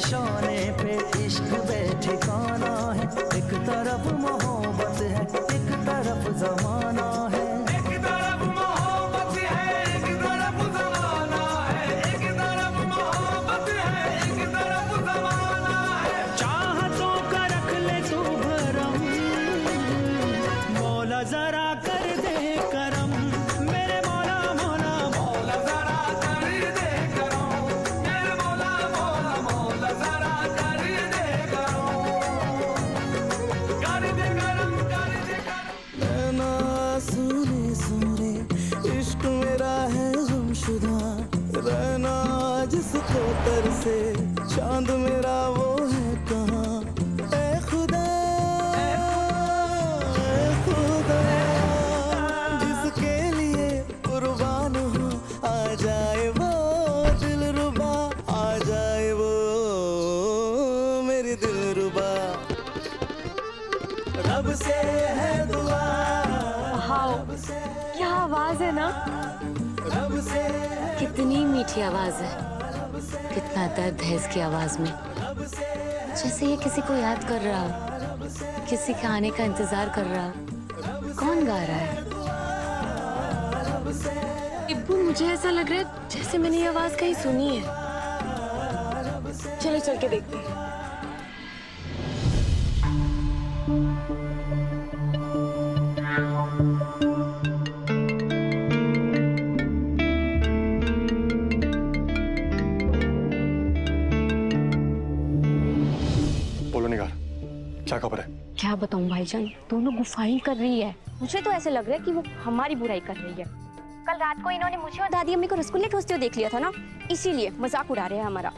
निशाने पे इश्क बेठिकाना है। एक तरफ मोहब्बत है, एक तरफ जमाना है। एक तरफ मोहब्बत है, एक तरफ जमाना है। एक तरफ मोहब्बत है, एक तरफ जमाना है। चाहतों का रख ले तू भरम, मौला जरा कर दे करम। मेरे मौला मौला मौला जरा कर दे करो, मेरे मौला मौला मौला जरा कर दे करो, कर दे करम, कर दे करम। नैना सुने सुने इश्क मेरा है गुमशुदा, रहना जिसको तरसे चांद मेरा वो है कहाँ। ऐ खुदा ऐ खुदा, जिसके लिए कुर्बान हो आ जाए वो दिलरुबा, आ जाए वो मेरी दिलरुबा। रब से है दुआ, वाह, क्या आवाज है ना। रब से कितनी मीठी आवाज है, कितना दर्द है इसकी आवाज में। जैसे ये किसी को याद कर रहा हो, किसी के आने का इंतजार कर रहा हो। कौन गा रहा है? इब्बू, मुझे ऐसा लग रहा है जैसे मैंने ये आवाज कहीं सुनी है। चलो चल के देखते हैं। बोलो निगार, क्या खबर है? क्या बताऊं भाईजान, दोनों गुफाएं कर रही है। मुझे तो ऐसे लग रहा है कि वो हमारी बुराई कर रही है। कल रात को इन्होंने मुझे और दादी अम्मी को रसगुल्ले ठोसते हुए देख लिया था ना, इसीलिए मजाक उड़ा रहे हैं हमारा।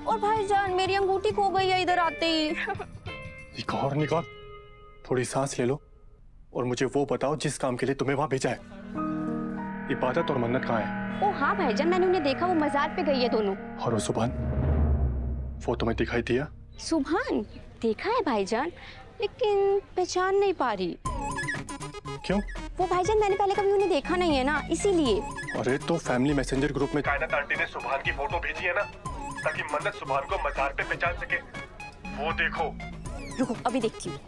और भाईजान, मेरी अंगूठी खो गई है इधर आते ही। निगार निगार, थोड़ी सांस ले लो और मुझे वो बताओ जिस काम के लिए तुम्हें वहां भेजा है। इबादत और मन्नत कहाँ है? ओ हाँ भाईजान, मैंने उन्हें देखा, वो मजार पे गई है दोनों। और वो सुभान, वो तुम्हें दिखाई दिया? सुभान देखा है भाईजान, लेकिन पहचान नहीं पा रही। क्यों? वो भाईजान, मैंने पहले कभी उन्हें देखा नहीं है ना, इसीलिए। अरे तो फैमिली मैसेंजर ग्रुप में कायनात आंटी ने सुभान की फोटो भेजी है ना, ताकि मन्नत सुभान को मजार पे पहचान सके। वो देखो। रुको, अभी देखती हूँ।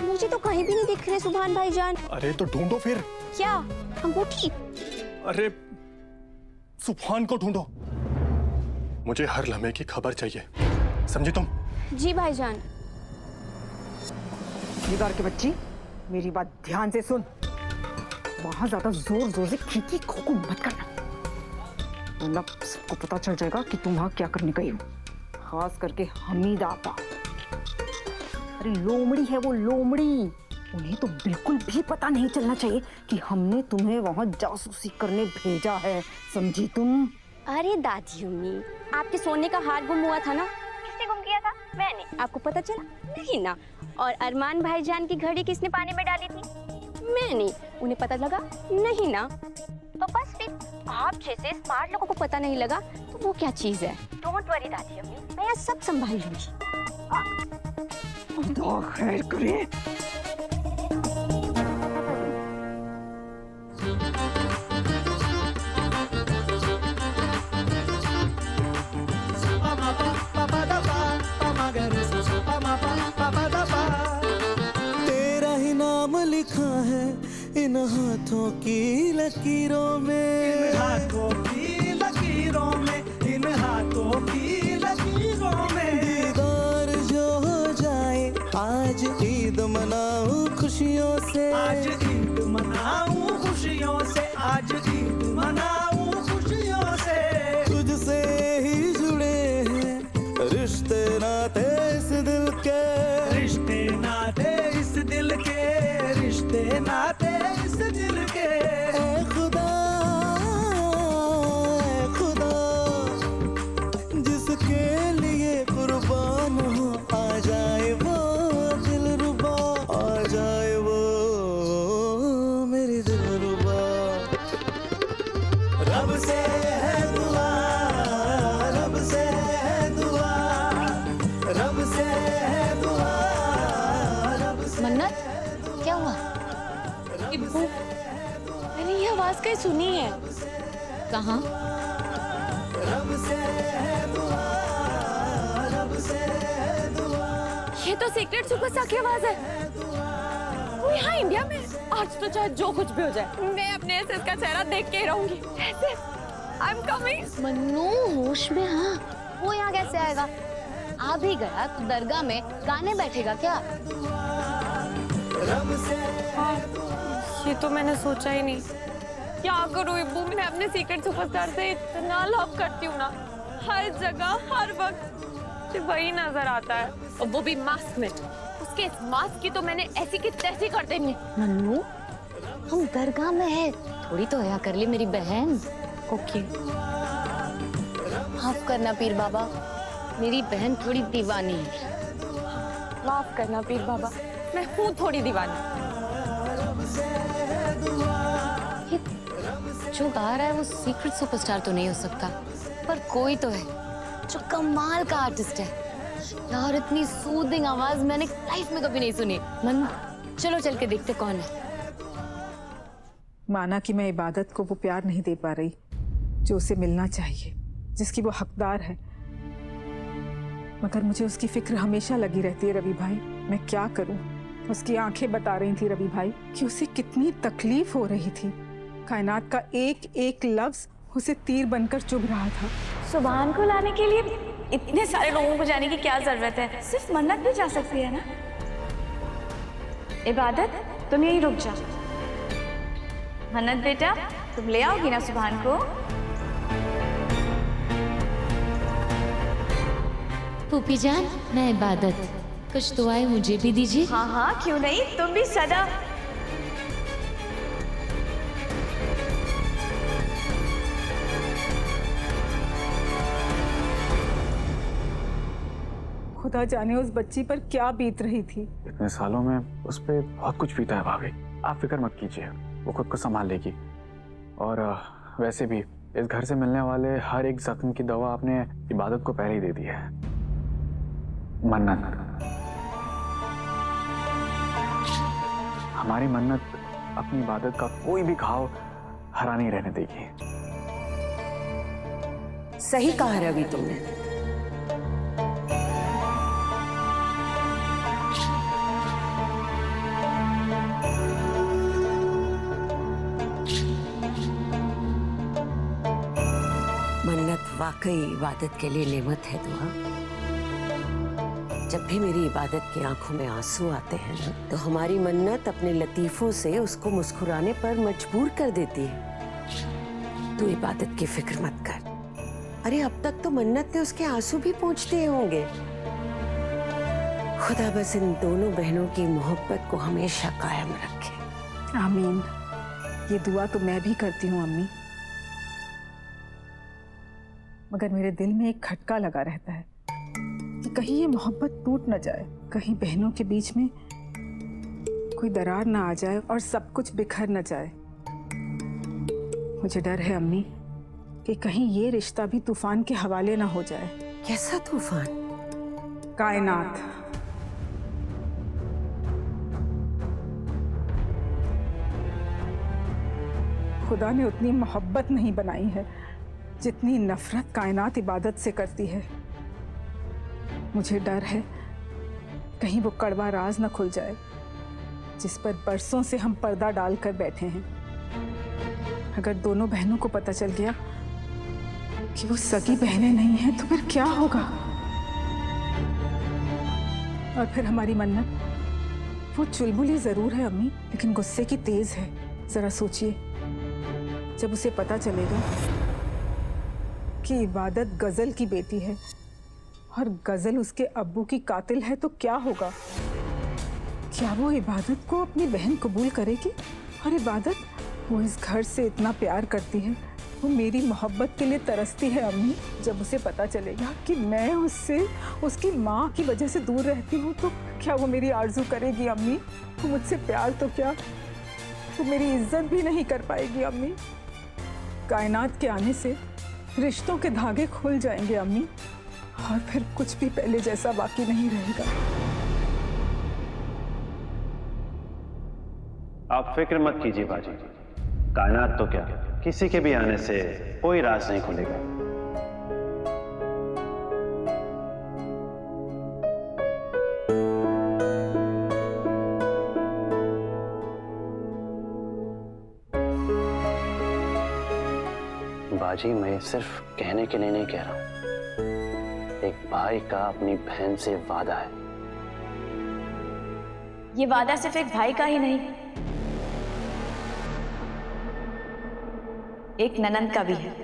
मुझे तो कहीं भी नहीं दिख रहे सुभान भाईजान। अरे तो ढूंढो फिर। क्या अंगूठी? अरे सुभान को ढूंढो, मुझे हर लम्हे की खबर चाहिए, समझी तुम? जी भाईजान। निगार के बच्ची, मेरी बात ध्यान से सुन। वहां ज्यादा जोर जोर से खींची खोखो मत करना, वरना सबको पता चल जाएगा कि तुम वहां क्या करने गई हो। खास करके हमीद आपा। अरे लोमड़ी है वो, लोमड़ी। उन्हें तो बिल्कुल भी पता नहीं चलना चाहिए कि हमने तुम्हें वहां जासूसी करने भेजा है, समझी तुम? अरे दादी अम्मी, आपके सोने का हार गुम हुआ था ना, किसने गुम किया था? मैंने। आपको पता चला? नहीं ना। और अरमान भाईजान की घड़ी किसने पानी में डाली थी? मैंने। उन्हें पता लगा? नहीं ना। तो बस फिर आप जैसे स्मार्ट लोगों को पता नहीं लगा तो वो क्या चीज है? डोंट वरी दादी अम्मी, मैं यहाँ सब संभाल लूंगी। खुदा खैर करे। तेरा ही नाम लिखा है इन हाथों की लकीरों में, इन हाथों की लकीरों में, इन हाथों की लकीरों में। दीदार जो हो जाए आज ईद मनाऊं खुशियों से, आज ईद मनाऊं खुशियों से, आज ईद मनाऊं खुशियों से। तुझसे ही जुड़े हैं रिश्ते नाते इस दिल के, रिश्ते नाते इस दिल के, रिश्ते नाते इस दिल के। ऐ खुदा जिसके लिए कुर्बान हो आ जाए वो दिलरुबा, आ जाए वो मेरी दिलरुबा। रब से है दुआ, रब से है दुआ, रब से है दुआ, रब से। मन्नत, क्या हुआ? इब्बू, मैंने ये आवाज कहीं सुनी है। कहाँ? रब से है दुआ, ये तो सीक्रेट सुपरस्टार की आवाज है। वो यहाँ इंडिया में। आज तो चाहे जो कुछ भी हो जाए, मैं अपने एसएस का चेहरा देख के ही रहूंगी। SS, I am coming. Mannu होश में। हाँ, वो यहाँ कैसे आएगा? आ भी गया तो दरगाह में गाने बैठेगा क्या? ये तो मैंने सोचा ही नहीं। क्या करूँ इब्बू, मैं अपने सीक्रेट सुपरस्टार से इतना लव करती हूँ ना, हर जगह हर वक्त मुझे वही नजर आता है, और वो भी मास्क में। उसके इस मास्क की तो मैंने ऐसी की तैसी कर देनी है। मन्नू, हम दरगाह में है, थोड़ी तो हया कर ली मेरी बहन। ओके। माफ करना पीर बाबा, मेरी बहन थोड़ी दीवानी है। माफ करना पीर बाबा, मैं हूँ थोड़ी दीवानी। ये जो गा रहा है वो सीक्रेट सुपरस्टार तो नहीं हो सकता, पर कोई तो है जो कमाल का आर्टिस्ट है। यार इतनी सूदिंग आवाज मैंने लाइफ में कभी नहीं सुनी। मन्नू, चलो चल के देखते कौन है। माना कि मैं इबादत को वो प्यार नहीं दे पा रही जो उसे मिलना चाहिए, जिसकी वो हकदार है, मगर मुझे उसकी फिक्र हमेशा लगी रहती है रवि भाई। मैं क्या करूं? उसकी आंखें बता रही थी रवि भाई कि उसे कितनी तकलीफ हो रही थी। कायनात का एक एक लफ्ज उसे तीर बनकर चुभ रहा था। सुभान को लाने के लिए इतने सारे लोगों को जाने की क्या जरूरत है? सिर्फ मन्नत भी जा सकती है ना। इबादत, तुम यहीं रुक जा। मन्नत बेटा, तुम ले आओगी ना सुभान को? फूफी जान, मैं इबादत, कुछ दुआएं मुझे भी दीजिए। हाँ हाँ, क्यों नहीं, तुम भी सदा। खुदा जाने उस बच्ची पर क्या बीत रही थी। इतने सालों में उस पर बहुत कुछ बीता है भाभी, आप फिक्र मत कीजिए, वो खुद को संभाल लेगी। और वैसे भी इस घर से मिलने वाले हर एक जख्म की दवा आपने इबादत को पहले ही दे दी है। मन्नत, हमारी मन्नत अपनी इबादत का कोई भी घाव हरा नहीं रहने देगी। सही कहा रवि तुमने। मन्नत वाकई इबादत के लिए नेमत है दुआ। जब भी मेरी इबादत की आंखों में आंसू आते हैं ना, तो हमारी मन्नत अपने लतीफों से उसको मुस्कुराने पर मजबूर कर देती है। तू इबादत की फिक्र मत कर। अरे अब तक तो मन्नत ने उसके आंसू भी पोंछ दिए होंगे। खुदा बस इन दोनों बहनों की मोहब्बत को हमेशा कायम रखे। आमीन। ये दुआ तो मैं भी करती हूँ अम्मी, मगर मेरे दिल में एक खटका लगा रहता है कि कहीं ये मोहब्बत टूट न जाए, कहीं बहनों के बीच में कोई दरार ना आ जाए और सब कुछ बिखर न जाए। मुझे डर है अम्मी कि कहीं ये रिश्ता भी तूफान के हवाले ना हो जाए। कैसा तूफान? कायनात। खुदा ने उतनी मोहब्बत नहीं बनाई है जितनी नफरत कायनात इबादत से करती है। मुझे डर है कहीं वो कड़वा राज न खुल जाए जिस पर बरसों से हम पर्दा डालकर बैठे हैं। अगर दोनों बहनों को पता चल गया कि वो सगी बहनें नहीं हैं तो फिर क्या होगा? और फिर हमारी मन्नत, वो चुलबुली जरूर है अम्मी, लेकिन गुस्से की तेज है। जरा सोचिए, जब उसे पता चलेगा कि इबादत गजल की बेटी है और गजल उसके अब्बू की कातिल है तो क्या होगा? क्या वो इबादत को अपनी बहन कबूल करेगी? और इबादत, वो इस घर से इतना प्यार करती है, वो मेरी मोहब्बत के लिए तरसती है अम्मी। जब उसे पता चलेगा कि मैं उससे उसकी माँ की वजह से दूर रहती हूँ तो क्या वो मेरी आरज़ू करेगी अम्मी? वो मुझसे प्यार तो क्या, वो मेरी इज्जत भी नहीं कर पाएगी अम्मी। कायनात के आने से रिश्तों के धागे खुल जाएंगे अम्मी, और फिर कुछ भी पहले जैसा बाकी नहीं रहेगा। आप फिक्र मत कीजिए बाजी, कायनात तो क्या, किसी के भी आने से कोई राज नहीं खुलेगा। बाजी, मैं सिर्फ कहने के लिए नहीं कह रहा हूं। एक भाई का अपनी बहन से वादा है। ये वादा सिर्फ एक भाई का ही नहीं, एक ननंद का भी है।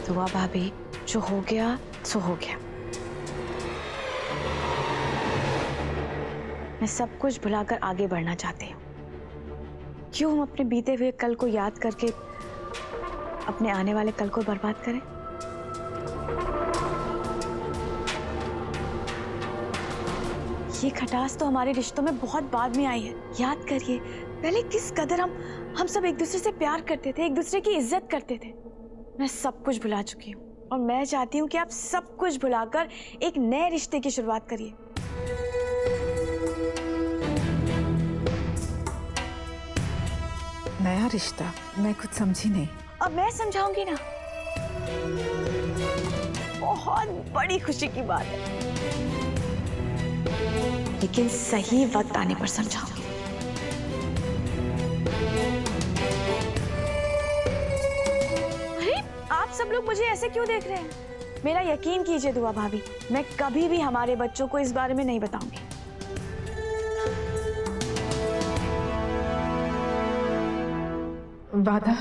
दुआ भाभी, जो हो गया सो हो गया। मैं सब कुछ भुलाकर आगे बढ़ना चाहती हूँ। क्यों हम अपने बीते हुए कल को याद करके अपने आने वाले कल को बर्बाद करें? ये खटास तो हमारे रिश्तों में बहुत बाद में आई है। याद करिए, पहले किस कदर हम सब एक दूसरे से प्यार करते थे, एक दूसरे की इज्जत करते थे। मैं सब कुछ भुला चुकी हूँ और मैं चाहती हूँ कि आप सब कुछ भुलाकर एक नए रिश्ते की शुरुआत करिए। नया रिश्ता? मैं कुछ समझी नहीं। अब मैं समझाऊंगी ना। बहुत बड़ी खुशी की बात है, लेकिन सही वक्त आने पर समझाऊंगी। आप सब लोग मुझे ऐसे क्यों देख रहे हैं? मेरा यकीन कीजिए दुआ भाभी, मैं कभी भी हमारे बच्चों को इस बारे में नहीं बताऊंगी। वादा?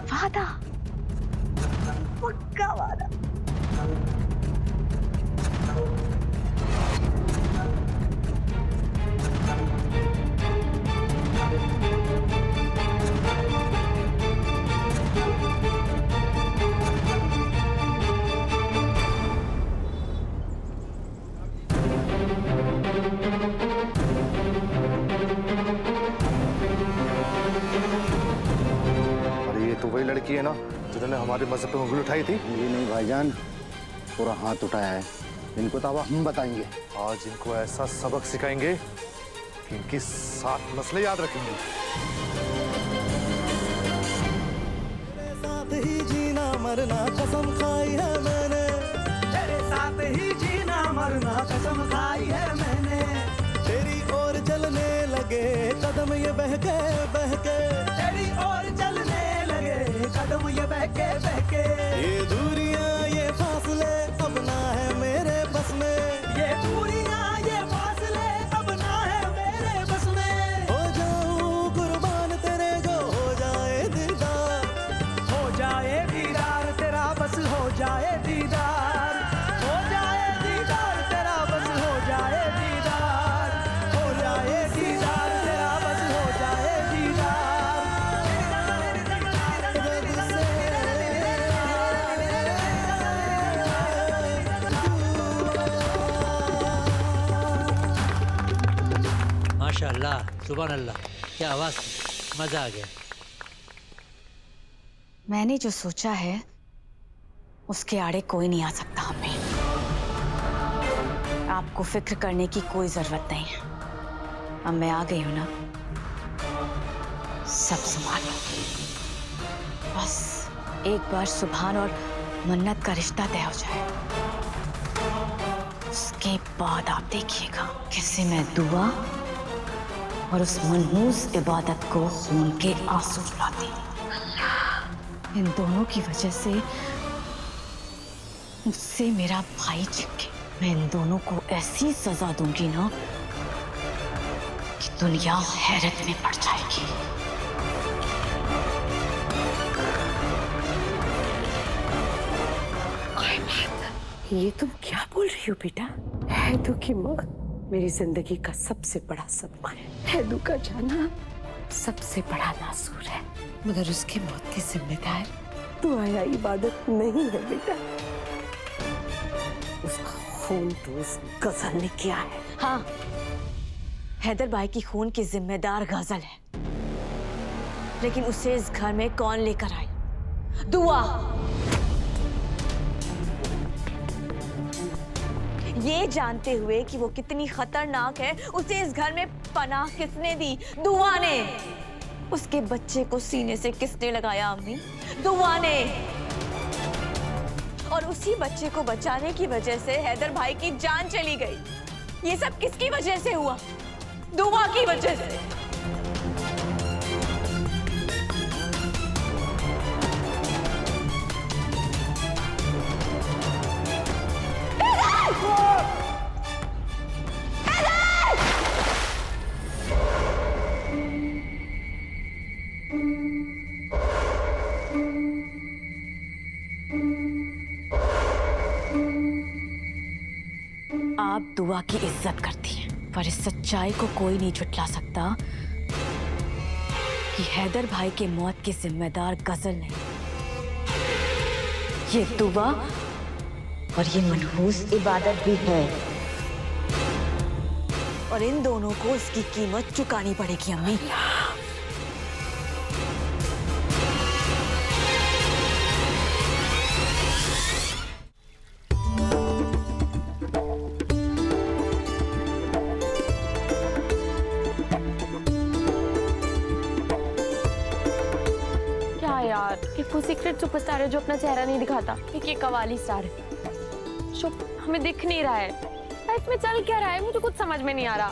वादा, पक्का वादा। तो वही लड़की है ना जिन्होंने हमारे मजहब पे उंगली उठाई थी? ये नहीं भाईजान, पूरा हाथ उठाया है। इनको तो अब हम बताएंगे। आज इनको ऐसा सबक सिखाएंगे कि इनकी 7 नस्लें याद रखेंगी। तेरे साथ ही जीना मरना कसम खाई है मैंने, तेरे साथ ही जीना मरना कसम खाई है मैंने। तेरी ओर चलने लगे कदम ये बहके बहके, तेरी ओर चलने लगे कदम ये बहके बहके। ये दूरियां ये फासले अब ना है मेरे बस में, ये दूरियां ये फासले अब ना है मेरे बस में। हो जाऊं कुर्बान तेरे जो हो जाए दीदार, हो जाए दीदार तेरा बस हो जाए दीदार, हो जाए दीदार तेरा बस हो जाए दीदार, हो जाए दीदार तेरा बस हो जाए दीदार। माशाअल्लाह, सुभान अल्लाह, क्या आवाज, मजा आ गया। मैंने जो सोचा है उसके आड़े कोई नहीं आ सकता हमें। आपको फिक्र करने की कोई जरूरत नहीं है। अब मैं आ गई हूं ना, सब संभालो। बस एक बार सुभान और मन्नत का रिश्ता तय हो जाए, उसके बाद आप देखिएगा कैसे मैं दुआ और उस मनहूस इबादत को खून के आंसू रुलाती। इन दोनों की वजह से मुझसे मेरा भाई छिप गया। मैं इन दोनों को ऐसी सजा दूंगी ना कि दुनिया हैरत में पड़ जाएगी। ये तुम क्या बोल रही हो बेटा? हैदू की मौत मेरी जिंदगी का सबसे बड़ा सदमा है। हैदू का जाना सबसे बड़ा नासूर है, मगर उसकी मौत की जिम्मेदार दुआया इबादत नहीं है बेटा। उसका खून तो उस गजल ने किया है। हाँ, हैदर भाई की खून की जिम्मेदार गजल है, लेकिन उसे इस घर में कौन लेकर आया? दुआ। ये जानते हुए कि वो कितनी खतरनाक है, उसे इस घर में पनाह किसने दी? दुआ ने। उसके बच्चे को सीने से किसने लगाया अम्मी? दुआ ने। और उसी बच्चे को बचाने की वजह से हैदर भाई की जान चली गई। ये सब किसकी वजह से हुआ? दुआ की वजह से। आप दुआ की इज्जत करती हैं, पर इस सच्चाई को कोई नहीं झुठला सकता कि हैदर भाई के मौत की जिम्मेदार गजल नहीं, ये दुआ और ये मनहूस इबादत भी है। और इन दोनों को इसकी कीमत चुकानी पड़ेगी अम्मी। यार, कि वो सीक्रेट सुपरस्टार है जो अपना चेहरा नहीं दिखाता। ये कवाली स्टार है जो हमें दिख नहीं रहा है। लाइफ में चल क्या रहा है मुझे कुछ समझ में नहीं आ रहा।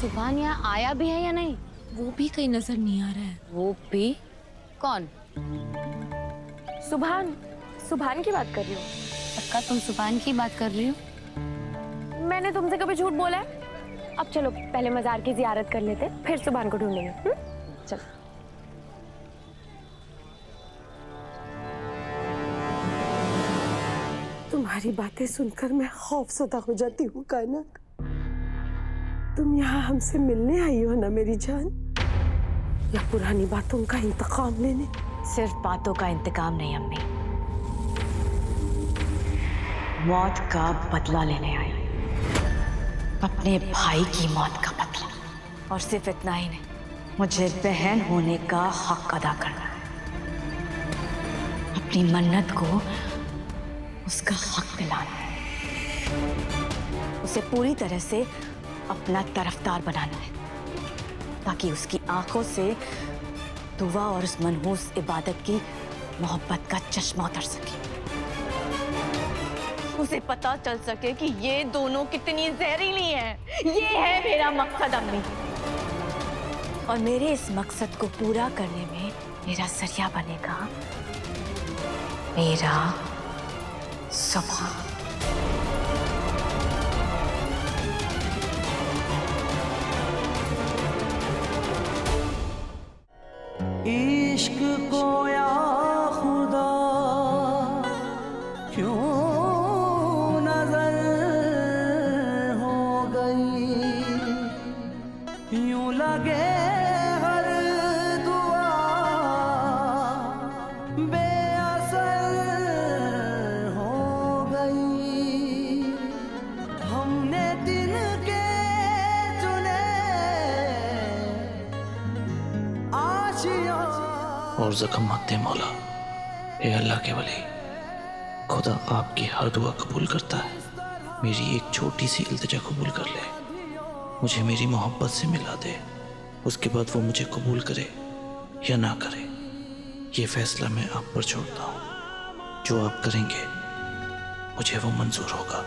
सुभान यहाँ आया भी है या नहीं? वो भी कहीं नजर नहीं आ रहा है। वो भी? कौन? सुभान। सुभान की बात कर रही हो? पक्का तुम सुभान की बात कर रही हो? मैंने तुमसे कभी झूठ बोला है? अब चलो पहले मजार की जियारत कर लेते, फिर सुभान को ढूंढेंगे। चलो। तुम्हारी बातें सुनकर मैं खौफज़दा हो जाती हूँ कायनात। तुम यहाँ हमसे मिलने आई हो ना मेरी जान, या पुरानी बातों का इंतकाम लेने? सिर्फ बातों का इंतकाम नहीं अम्मी, मौत का बदला लेने आई। अपने भाई की मौत का बदला। और सिर्फ इतना ही नहीं, मुझे बहन होने का हक अदा करना है। अपनी मन्नत को उसका हक दिलाना है, उसे पूरी तरह से अपना तरफदार बनाना है, ताकि उसकी आंखों से दुआ और उस मनहूस इबादत की मोहब्बत का चश्मा उतर सके। उसे पता चल सके कि ये दोनों कितनी जहरीली हैं। ये है मेरा मकसद अम्मी। और मेरे इस मकसद को पूरा करने में मेरा जरिया बनेगा मेरा सुभान। इश्क को या खुदा क्यों नजर हो गई, यूं लगे हर दुआ बेअसर हो गई। हमने दिन के चुने आशियां और जख्म मत दे मौला। ए अल्लाह के वली, खुदा आपकी हर दुआ कबूल करता है। मेरी एक छोटी सी इल्तिजा कबूल कर ले, मुझे मेरी मोहब्बत से मिला दे। उसके बाद वो मुझे कबूल करे या ना करे, ये फैसला मैं आप पर छोड़ता हूँ। जो आप करेंगे मुझे वो मंजूर होगा।